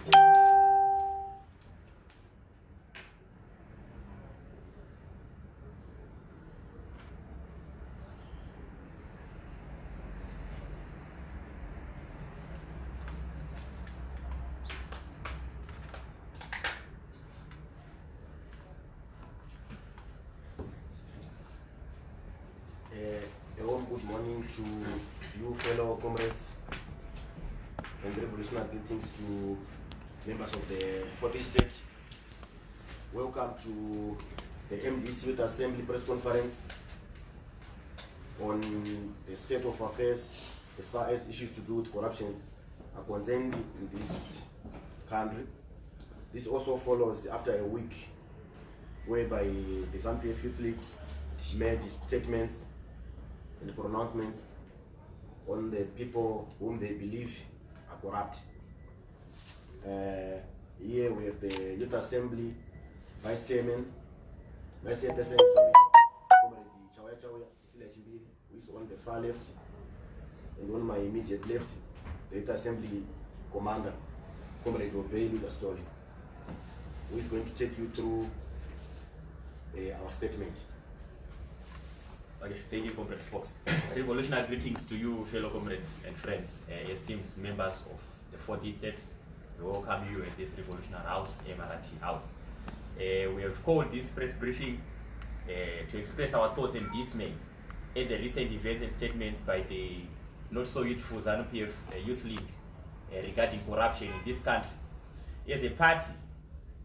A warm good morning to you fellow comrades, and revolutionary greetings to members of the 40th state. Welcome to the MDC Youth Assembly press conference on the state of affairs as far as issues to do with corruption are concerned in this country. This also follows after a week whereby the ZANU-PF Youth League made statements and pronouncements on the people whom they believe are corrupt. Here we have the Youth Assembly Vice Chairperson, who is on the far left, and on my immediate left, the Youth Assembly Commander, Comrade Obey Story, who is going to take you through our statement. Okay, thank you, Comrade Spox. Revolutionary greetings to you, fellow comrades and friends, esteemed members of the 40th state. We welcome you at this revolutionary house, MRT House. We have called this press briefing to express our thoughts and dismay at the recent events and statements by the not so youthful ZANU-PF Youth League regarding corruption in this country. As a party,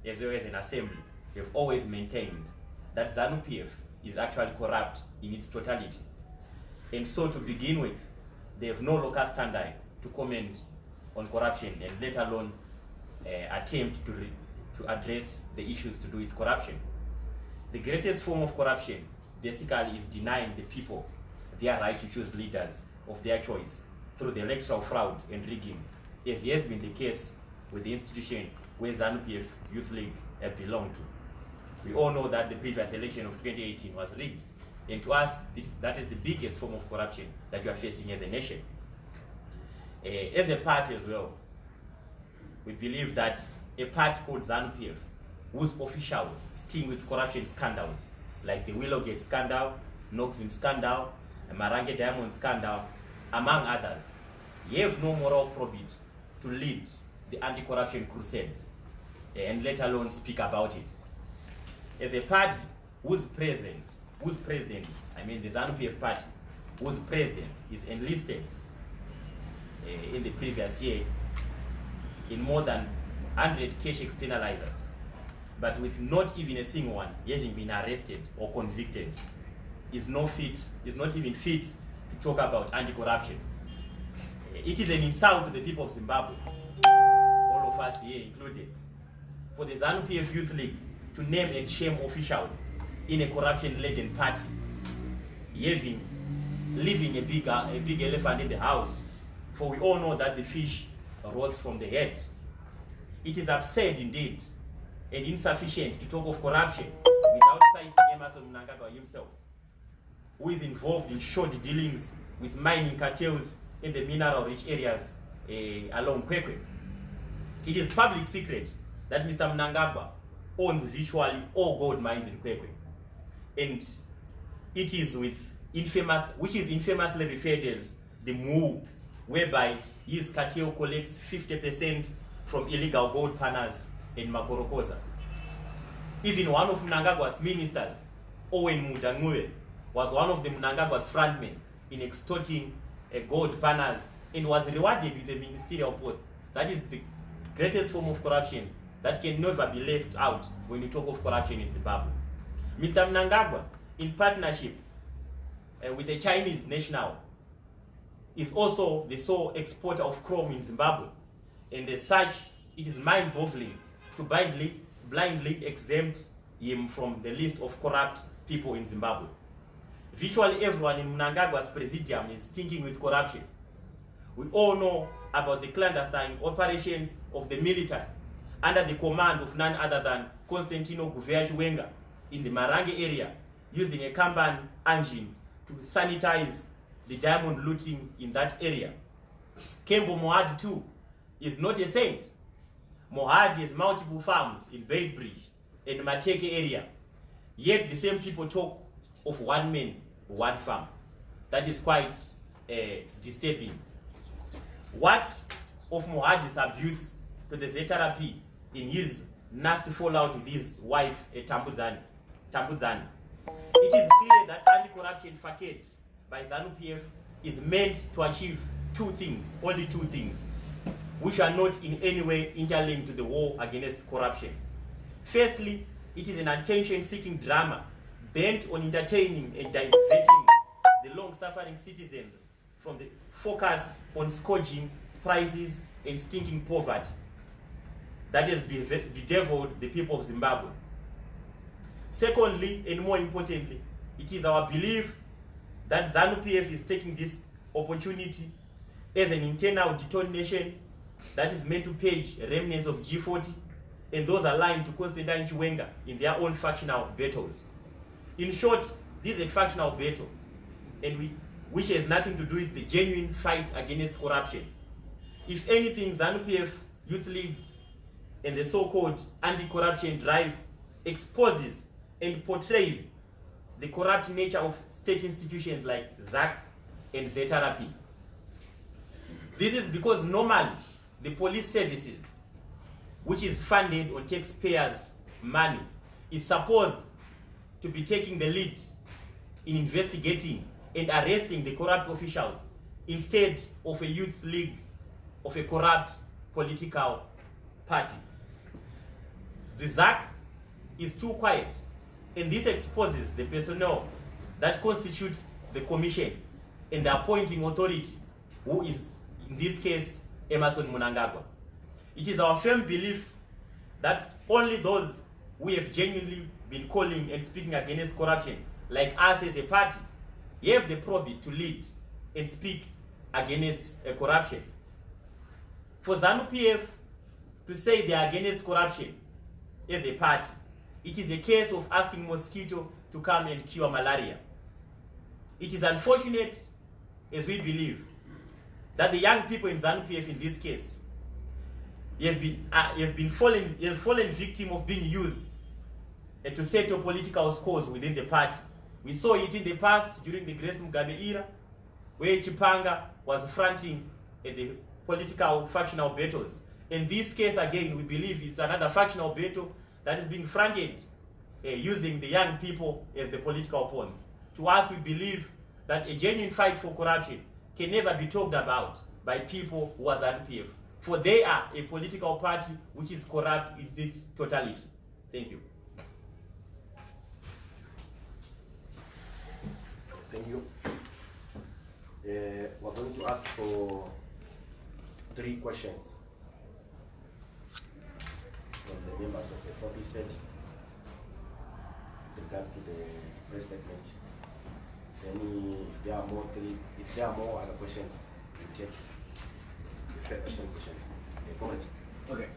as well as an assembly, we have always maintained that ZANU-PF is actually corrupt in its totality. And so to begin with, they have no local standard to comment on corruption, and let alone attempt to address the issues to do with corruption. The greatest form of corruption basically is denying the people their right to choose leaders of their choice through the electoral fraud and rigging, as has been the case with the institution where ZANU-PF Youth League belonged to. We all know that the previous election of 2018 was rigged, and to us, that is the biggest form of corruption that we are facing as a nation. As a party as well, we believe that a party called ZANU-PF, whose officials sting with corruption scandals, like the Willowgate scandal, Noxim scandal, Marange Diamond scandal, among others, have no moral probity to lead the anti-corruption crusade, and let alone speak about it. As a party whose president, the ZANU-PF party, whose president is enlisted in the previous year in more than 100 cash externalizers, but with not even a single one having been arrested or convicted, is not even fit to talk about anti-corruption. It is an insult to the people of Zimbabwe, all of us here included, for the ZANU-PF Youth League to name and shame officials in a corruption-laden party, leaving a big elephant in the house, for we all know that the fish rolls from the head. It is absurd indeed and insufficient to talk of corruption without citing Emerson Mnangagwa himself, who is involved in shoddy dealings with mining cartels in the mineral-rich areas along Kwekwe. It is public secret that Mr. Mnangagwa owns virtually all gold mines in Kwekwe, and it is which is infamously referred as the MOO, whereby his cartel collects 50% from illegal gold panels in Makorokoza. Even one of Mnangagwa's ministers, Owen Mudangue, was one of the Mnangagwa's frontmen in extorting gold panels and was rewarded with a ministerial post. That is the greatest form of corruption that can never be left out when you talk of corruption in Zimbabwe. Mr. Mnangagwa, in partnership with a Chinese national, is also the sole exporter of chrome in Zimbabwe. And as such, it is mind-boggling to blindly exempt him from the list of corrupt people in Zimbabwe. Virtually everyone in Mnangagwa's presidium is stinking with corruption. We all know about the clandestine operations of the military under the command of none other than Constantino Guveachiwenga in the Marange area, using a Kanban engine to sanitize the diamond looting in that area. Kembo Moad too is not a saint. Mohadi has multiple farms in Beitbridge and Mateke area, yet the same people talk of one man, one farm. That is quite disturbing. What of Mohadi's abuse to the ZRP in his nasty fallout with his wife Tambudzani? It is clear that anti-corruption facade by ZANU-PF is meant to achieve two things, only two things, which are not in any way interlinked to the war against corruption. Firstly, it is an attention-seeking drama bent on entertaining and diverting the long-suffering citizens from the focus on scourging prices and stinking poverty that has bedeviled the people of Zimbabwe. Secondly, and more importantly, it is our belief that ZANU-PF is taking this opportunity as an internal detonation that is meant to page remnants of G40 and those aligned to Constantine Chiwenga in their own factional battles. In short, this is a factional battle, and which has nothing to do with the genuine fight against corruption. If anything, ZANU-PF Youth League and the so-called anti-corruption drive exposes and portrays the corrupt nature of state institutions like ZAC and ZRP. This is because normally the police services, which is funded on taxpayers' money, is supposed to be taking the lead in investigating and arresting the corrupt officials instead of a youth league of a corrupt political party. The ZAC is too quiet, and this exposes the personnel that constitutes the commission and the appointing authority, who is, in this case, Emerson Mnangagwa. It is our firm belief that only those who have genuinely been calling and speaking against corruption, like us as a party, have the probity to lead and speak against corruption. For ZANU-PF to say they are against corruption as a party, it is a case of asking mosquito to come and cure malaria. It is unfortunate, as we believe, that the young people in ZANU-PF in this case have fallen victim of being used to settle political scores within the party. We saw it in the past during the Grace Mugabe era, where Chipanga was fronting at the political factional battles. In this case, again, we believe it's another factional battle that is being fronted using the young people as the political pawns. To us, we believe that a genuine fight for corruption can never be talked about by people who are ZANU-PF, for they are a political party which is corrupt in its totality. Thank you. Thank you. We're going to ask for 3 questions from the members of the 40 state with regards to the press statement. If there are more other questions, we'll take the further 10 questions. Comment. Okay.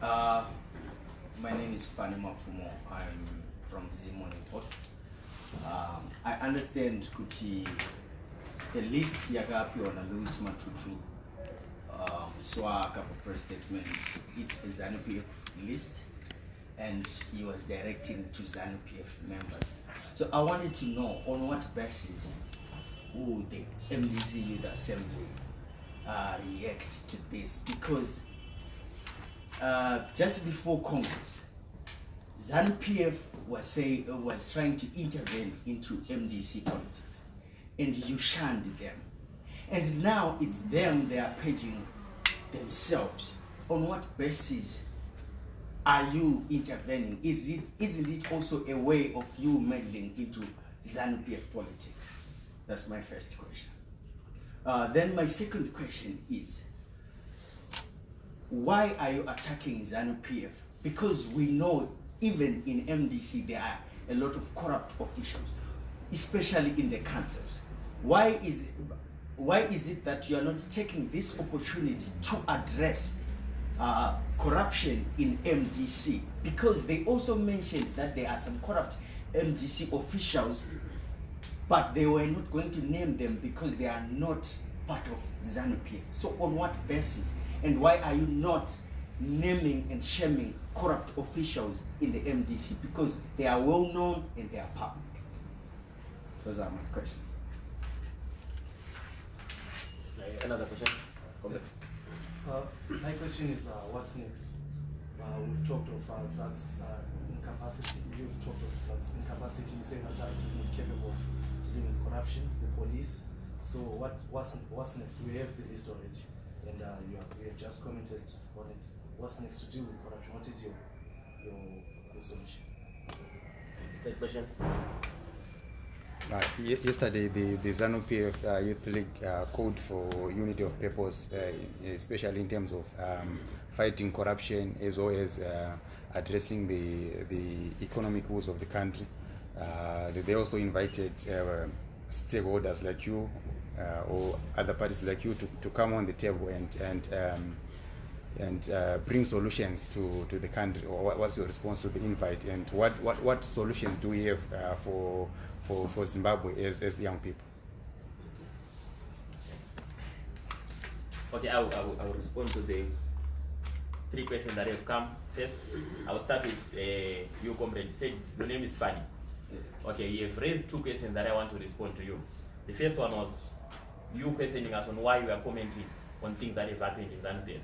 My name is Fanny Mafumo. I'm from Morning Post. I understand kuti the list yakapiwa na Louis Matutu swaka press statement, it's a ZANU-PF list, and he was directing to ZANU-PF members. So I wanted to know on what basis would the MDC Youth Assembly react to this, because just before Congress, ZANU-PF was trying to intervene into MDC politics, and you shunned them. And now it's them, they are paging themselves. On what basis are you intervening? Isn't it also a way of you meddling into ZANU-PF politics? That's my first question. Then my second question is, why are you attacking ZANU-PF? Because we know even in MDC there are a lot of corrupt officials, especially in the councils. Why is it that you are not taking this opportunity to address corruption in MDC? Because they also mentioned that there are some corrupt MDC officials, but they were not going to name them because they are not part of ZANU-PF. So on what basis? And why are you not naming and shaming corrupt officials in the MDC because they are well known and they are public? Those are my questions. Another question? Comment. My question is, what's next? We've talked of Zak's incapacity. You've talked of Zak's incapacity. You say that it is not capable of dealing with corruption, the police. So what's next? We have the list already, and you have just commented on it. What's next to deal with corruption? What is your solution? Third question. Yesterday, the ZANU-PF Youth League called for unity of purpose, especially in terms of fighting corruption as well as addressing the economic woes of the country. They also invited stakeholders like you or other parties like you to come on the table and bring solutions to the country. Or what's your response to the invite, and what solutions do we have for Zimbabwe as the young people? Okay, I will respond to the three questions that have come. First, I will start with you, comrade. You said your name is Fanny. Yes. Okay, you have raised two questions that I want to respond to you. The first one was you questioning us on why we are commenting on things that have happened in ZANU-PF.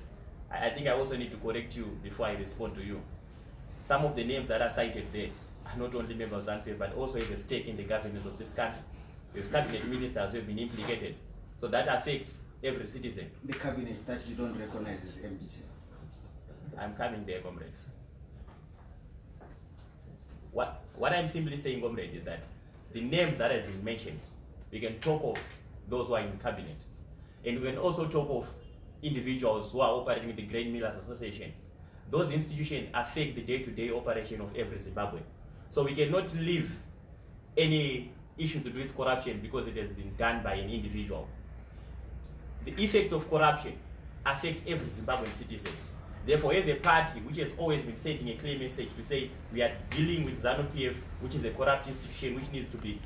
I think I also need to correct you before I respond to you. Some of the names that are cited there are not only members of ZANU-PF, but also have a stake in the government of this country. We have cabinet ministers who have been implicated. So that affects every citizen. The cabinet that you don't recognize as MDC. I'm coming there, comrade. What I'm simply saying, comrade, is that the names that have been mentioned, we can talk of those who are in cabinet. And we can also talk of individuals who are operating with the Grain Millers Association. Those institutions affect the day-to-day operation of every Zimbabwean. So we cannot leave any issues to do with corruption because it has been done by an individual. The effects of corruption affect every Zimbabwean citizen. Therefore, as a party which has always been sending a clear message to say we are dealing with ZANU-PF, which is a corrupt institution which needs to be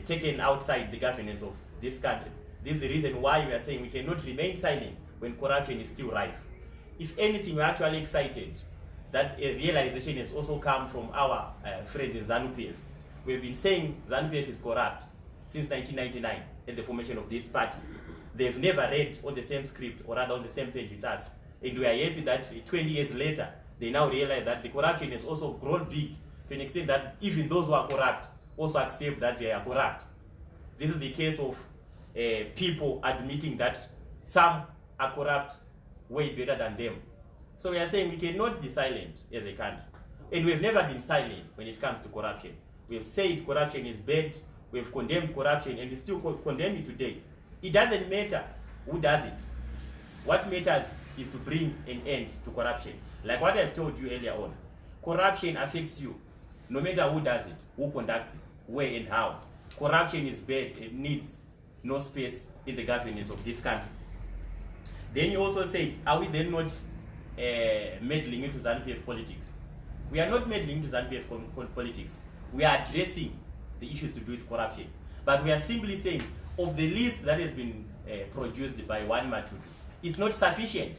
taken outside the governance of this country. This is the reason why we are saying we cannot remain silent when corruption is still rife. If anything, we're actually excited that a realization has also come from our friends in ZANU-PF. We've been saying ZANU-PF is corrupt since 1999 at the formation of this party. They've never read on the same script, or rather on the same page with us. And we are happy that 20 years later, they now realize that the corruption has also grown big to an extent that even those who are corrupt also accept that they are corrupt. This is the case of people admitting that some are corrupt way better than them. So we are saying we cannot be silent as a country. And we've never been silent when it comes to corruption. We have said corruption is bad, we have condemned corruption, and we still condemn it today. It doesn't matter who does it. What matters is to bring an end to corruption. Like what I've told you earlier on, corruption affects you, no matter who does it, who conducts it, where and how. Corruption is bad, it needs no space in the governance of this country. Then you also said, are we then not meddling into ZANU-PF politics? We are not meddling into ZANU-PF politics. We are addressing the issues to do with corruption. But we are simply saying, of the list that has been produced by One Matutu, it's not sufficient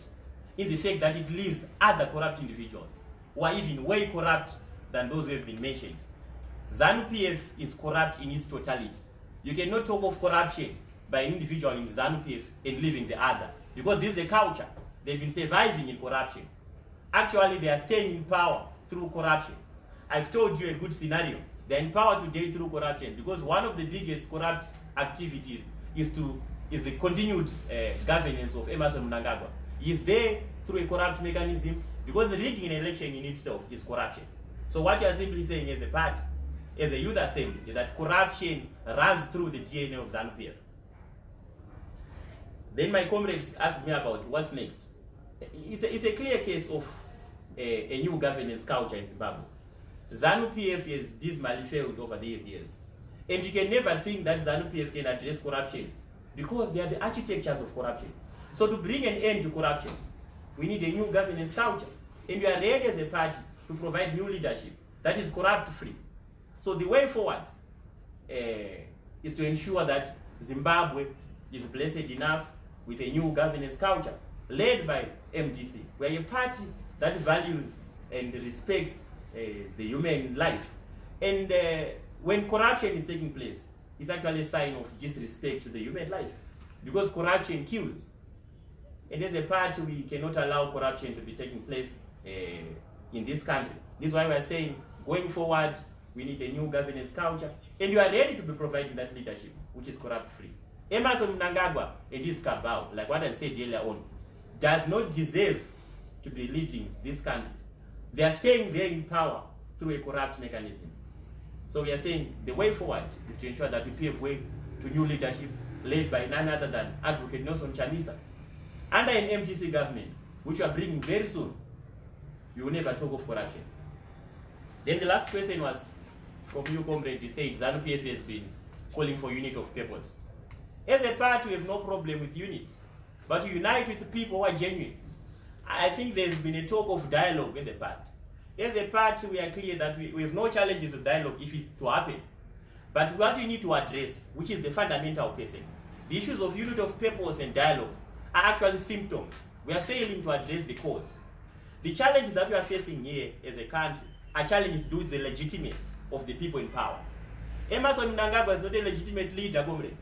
in the fact that it leaves other corrupt individuals who are even way corrupt than those who have been mentioned. ZANU-PF is corrupt in its totality. You cannot talk of corruption by an individual in ZANU-PF and leaving the other, because this is the culture. They've been surviving in corruption. Actually, they are staying in power through corruption. I've told you a good scenario. They're in power today through corruption because one of the biggest corrupt activities is the continued governance of Emerson Mnangagwa. He is there through a corrupt mechanism because rigging an election in itself is corruption. So what you are simply saying as a party, as a youth assembly, is that corruption runs through the DNA of ZANU-PF. Then my comrades asked me about what's next. It's a clear case of a new governance culture in Zimbabwe. ZANU-PF has dismally failed over these years. And you can never think that ZANU-PF can address corruption because they are the architectures of corruption. So to bring an end to corruption, we need a new governance culture. And we are ready as a party to provide new leadership that is corrupt-free. So the way forward is to ensure that Zimbabwe is blessed enough with a new governance culture led by MDC. We are a party that values and respects the human life. And when corruption is taking place, it's actually a sign of disrespect to the human life, because corruption kills. And as a party, we cannot allow corruption to be taking place in this country. This is why we are saying, going forward, we need a new governance culture, and you are ready to be providing that leadership, which is corrupt-free. Emmerson Mnangagwa and his cabal, like what I said earlier on, does not deserve to be leading this country. They are staying there in power through a corrupt mechanism. So we are saying the way forward is to ensure that we pave way to new leadership led by none other than Advocate Nelson Chamisa. Under an MDC government, which we are bringing very soon, you will never talk of corruption. Then the last question was from you, comrade. You said ZANU-PF has been calling for unit of purpose. As a party, we have no problem with unit, but to unite with the people who are genuine. I think there's been a talk of dialogue in the past. As a party, we are clear that we have no challenges with dialogue if it's to happen. But what we need to address, which is the fundamental question, the issues of unit of purpose and dialogue are actually symptoms. We are failing to address the cause. The challenges that we are facing here as a country are challenges to do with the legitimacy of the people in power. Emmerson Mnangagwa is not a legitimate leader, comrade.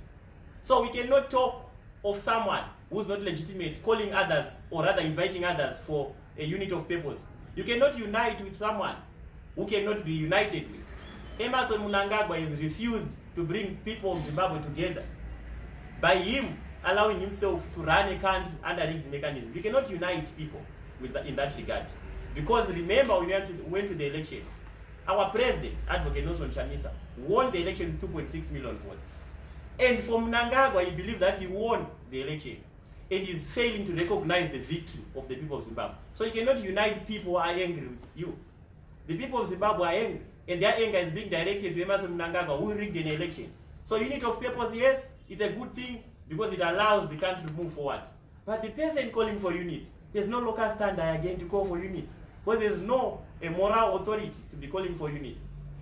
So we cannot talk of someone who's not legitimate, calling others, or rather inviting others for a unit of purpose. You cannot unite with someone who cannot be united with. Emmerson Mnangagwa has refused to bring people of Zimbabwe together. By him allowing himself to run a country under rigged mechanism, you cannot unite people in that regard. Because remember, when we went to the election, our president, Advocate Nelson Chamisa, won the election with 2.6 million votes. And for Mnangagwa, he believed that he won the election, and is failing to recognize the victory of the people of Zimbabwe. So you cannot unite people who are angry with you. The people of Zimbabwe are angry, and their anger is being directed to Emmerson Mnangagwa, who rigged an election. So unit of purpose, yes, it's a good thing because it allows the country to move forward. But the person calling for unit, there's no local standard again to call for unit, because there's no moral authority to be calling for unit.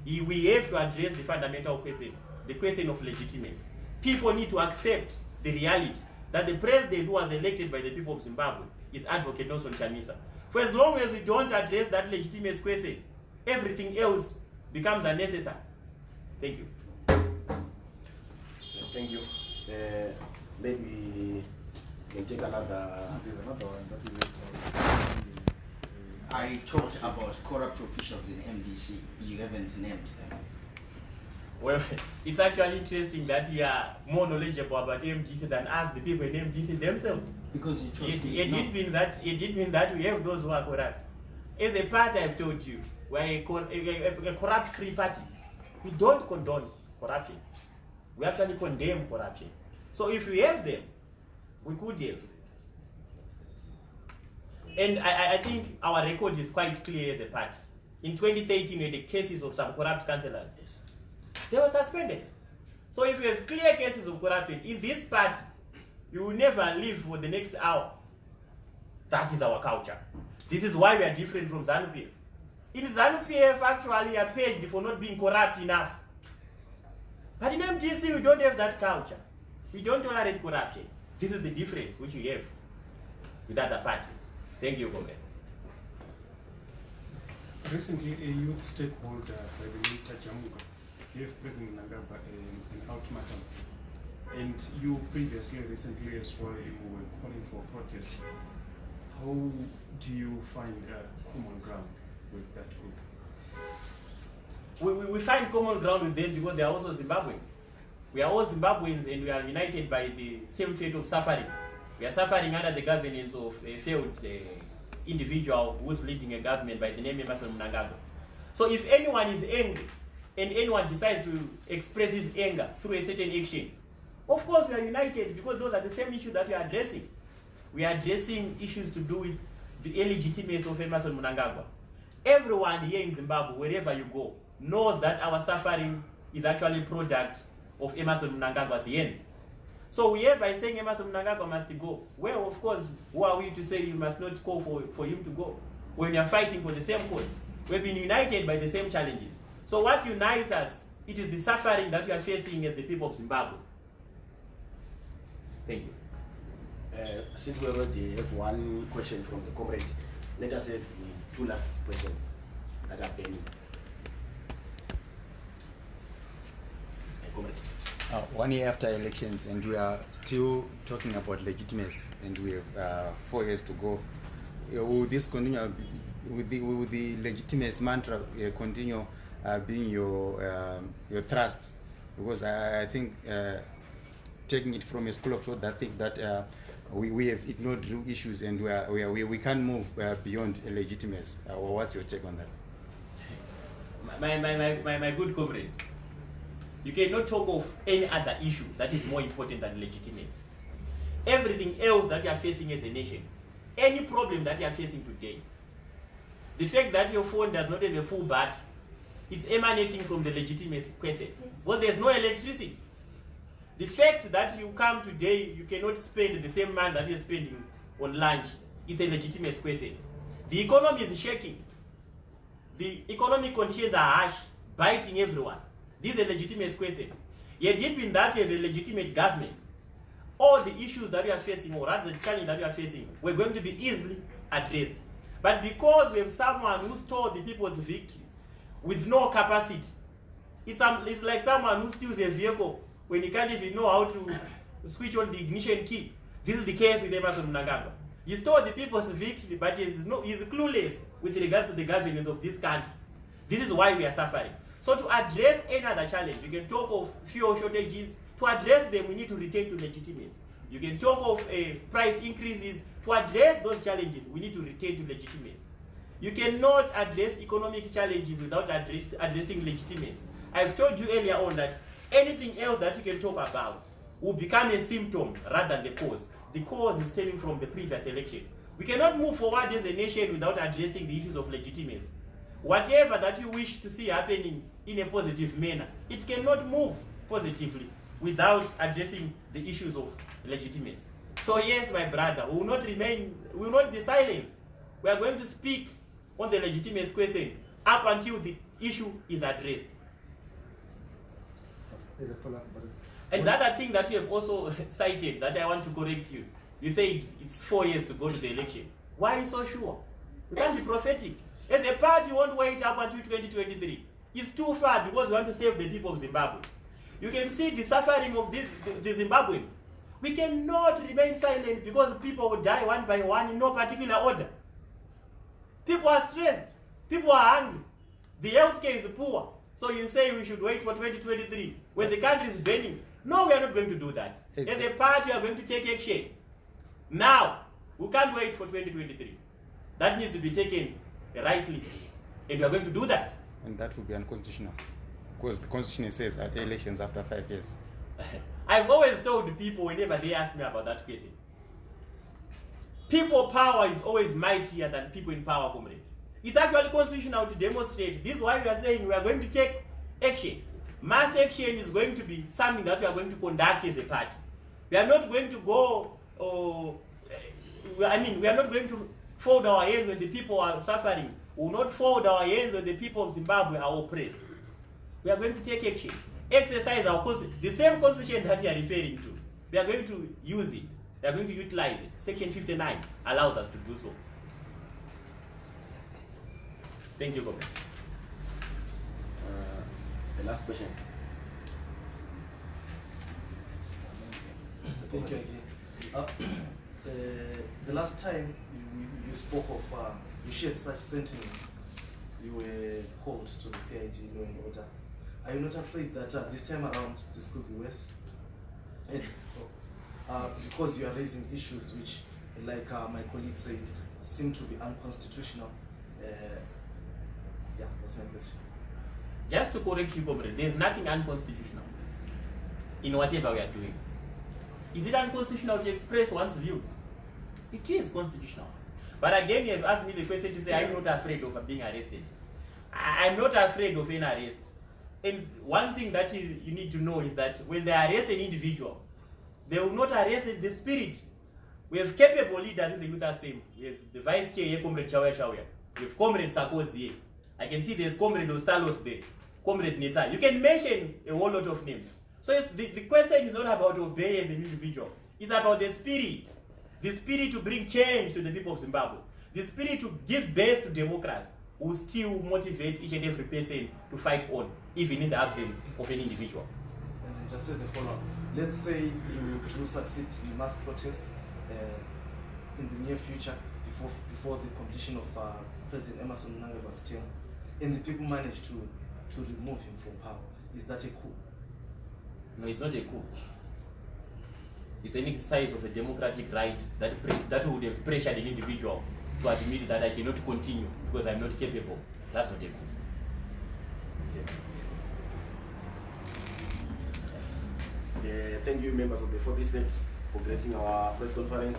We have to address the fundamental question, the question of legitimacy. People need to accept the reality that the president who was elected by the people of Zimbabwe is Advocate Nelson Chamisa. For as long as we don't address that legitimacy question, everything else becomes unnecessary. Thank you. Thank you. Maybe we can take another. There's another one that I talked about corrupt officials in MDC. You haven't named them. Well, it's actually interesting that you are more knowledgeable about MDC than us, the people in MDC themselves. Because you chose It to did mean that we have those who are corrupt. As a party, I've told you, we're a corrupt-free party. We don't condone corruption. We actually condemn corruption. So if we have them, we could have. And I think our record is quite clear as a party. In 2013, we had the cases of some corrupt councillors. They were suspended. So if you have clear cases of corruption in this party, you will never live for the next hour. That is our culture. This is why we are different from ZANU-PF. In ZANU-PF, actually, are paid for not being corrupt enough. But in MDC, we don't have that culture. We don't tolerate corruption. This is the difference which we have with other parties. Thank you, comrade. recently a youth stakeholder by the name Tajamuka gave President Mnangagwa an ultimatum. And you previously, recently as well, you were calling for protest. How do you find common ground with that group? We find common ground with them because they are also Zimbabweans. We are all Zimbabweans and we are united by the same fate of suffering. We are suffering under the governance of a failed individual who's leading a government by the name of Emmerson Mnangagwa. So if anyone is angry and anyone decides to express his anger through a certain action, of course we are united because those are the same issues that we are addressing. We are addressing issues to do with the illegitimacy of Emmerson Mnangagwa. Everyone here in Zimbabwe, wherever you go, knows that our suffering is actually a product of Emmerson Mnangagwa's hands. So we have by saying Emmerson Mnangagwa must go. Well, of course, who are we to say you must not call for him to go? When we are fighting for the same cause. We've been united by the same challenges. So what unites us, it is the suffering that we are facing as the people of Zimbabwe. Thank you. Since we already have one question from the comrade, let us have the two last questions that are pending. Comrade. 1 year after elections, and we are still talking about legitimacy, and we have 4 years to go. Will this continue? Will the legitimacy mantra continue being your thrust? Because I think taking it from a school of thought that thinks that we have ignored real issues and we can't move beyond legitimacy. What's your take on that? My good comrade, you cannot talk of any other issue that is more important than legitimacy. Everything else that you are facing as a nation, any problem that you are facing today, the fact that your phone does not have a full battery, it's emanating from the legitimacy question. Well, there's no electricity. The fact that you come today, you cannot spend the same money that you're spending on lunch, it's a legitimate question. The economy is shaking. The economic conditions are harsh, biting everyone. This is a legitimate question. Yet deep in that you have a legitimate government. All the issues that we are facing, or rather the challenge that we are facing, we're going to be easily addressed. But because we have someone who stole the people's victory with no capacity, it's like someone who steals a vehicle when he can't even know how to switch on the ignition key. This is the case with Emerson Mnangagwa. He stole the people's victory, but he's clueless with regards to the governance of this country. This is why we are suffering. So to address any other challenge, you can talk of fuel shortages. To address them, we need to return to legitimacy. You can talk of price increases. To address those challenges, we need to return to legitimacy. You cannot address economic challenges without addressing legitimacy. I've told you earlier on that anything else that you can talk about will become a symptom rather than the cause. The cause is stemming from the previous election. We cannot move forward as a nation without addressing the issues of legitimacy. Whatever that you wish to see happening in a positive manner, it cannot move positively without addressing the issues of legitimacy. So yes, my brother, we will not be silenced. We are going to speak on the legitimacy question up until the issue is addressed. There's a follow-up. And the other thing that you have also cited that I want to correct you, you said it's 4 years to go to the election. Why are you so sure? You can't be prophetic. As a party, you won't wait up until 2023. It's too far because we want to save the people of Zimbabwe. You can see the suffering of the Zimbabweans. We cannot remain silent because people will die one by one in no particular order. People are stressed. People are hungry. The healthcare is poor. So you say we should wait for 2023 when the country is burning. No, we are not going to do that. As a party, we are going to take action. Now, we can't wait for 2023. That needs to be taken rightly. And we are going to do that. And that would be unconstitutional. Because the Constitution says that elections after 5 years. I've always told people whenever they ask me about that question, people power is always mightier than people in power, comrade. It's actually constitutional to demonstrate. This is why we are saying we are going to take action. Mass action is going to be something that we are going to conduct as a party. We are not going to go, we are not going to fold our hands when the people are suffering. We will not fold our hands when the people of Zimbabwe are oppressed. We are going to take action. Exercise our constitution. The same constitution that you are referring to. We are going to use it. We are going to utilize it. Section 59 allows us to do so. Thank you, Governor. The last question. Thank you again. The last time you spoke of, you shared such sentiments, you were called to the CID law and order. Are you not afraid that this time around this could be worse? And, because you are raising issues which, like my colleague said, seem to be unconstitutional. Yeah, that's my question. Just to correct you, comrade, there is nothing unconstitutional in whatever we are doing. Is it unconstitutional to express one's views? It is constitutional. But again, you have asked me the question to say, I'm not afraid of being arrested. I'm not afraid of any arrest. And one thing that you need to know is that when they arrest an individual, they will not arrest the spirit. We have capable leaders in the Youth Assembly. We have the Vice Chair here, Comrade Chawya. We have Comrade Sarkozy here. I can see there's Comrade Ostalos there, Comrade Neta. You can mention a whole lot of names. So the question is not about obeying as an individual. It's about the spirit to bring change to the people of Zimbabwe. the spirit to give birth to democracy will still motivate each and every person to fight on, even in the absence of an individual. And then just as a follow-up, let's say you do succeed in mass protests in the near future, before the completion of President Emerson Mnangagwa's term, and the people manage to remove him from power. Is that a coup? No, it's not a coup. It's an exercise of a democratic right that would have pressured an individual to admit that I cannot continue because I'm not capable. That's not a coup. Thank you, members of the 40th State, for gracing our press conference.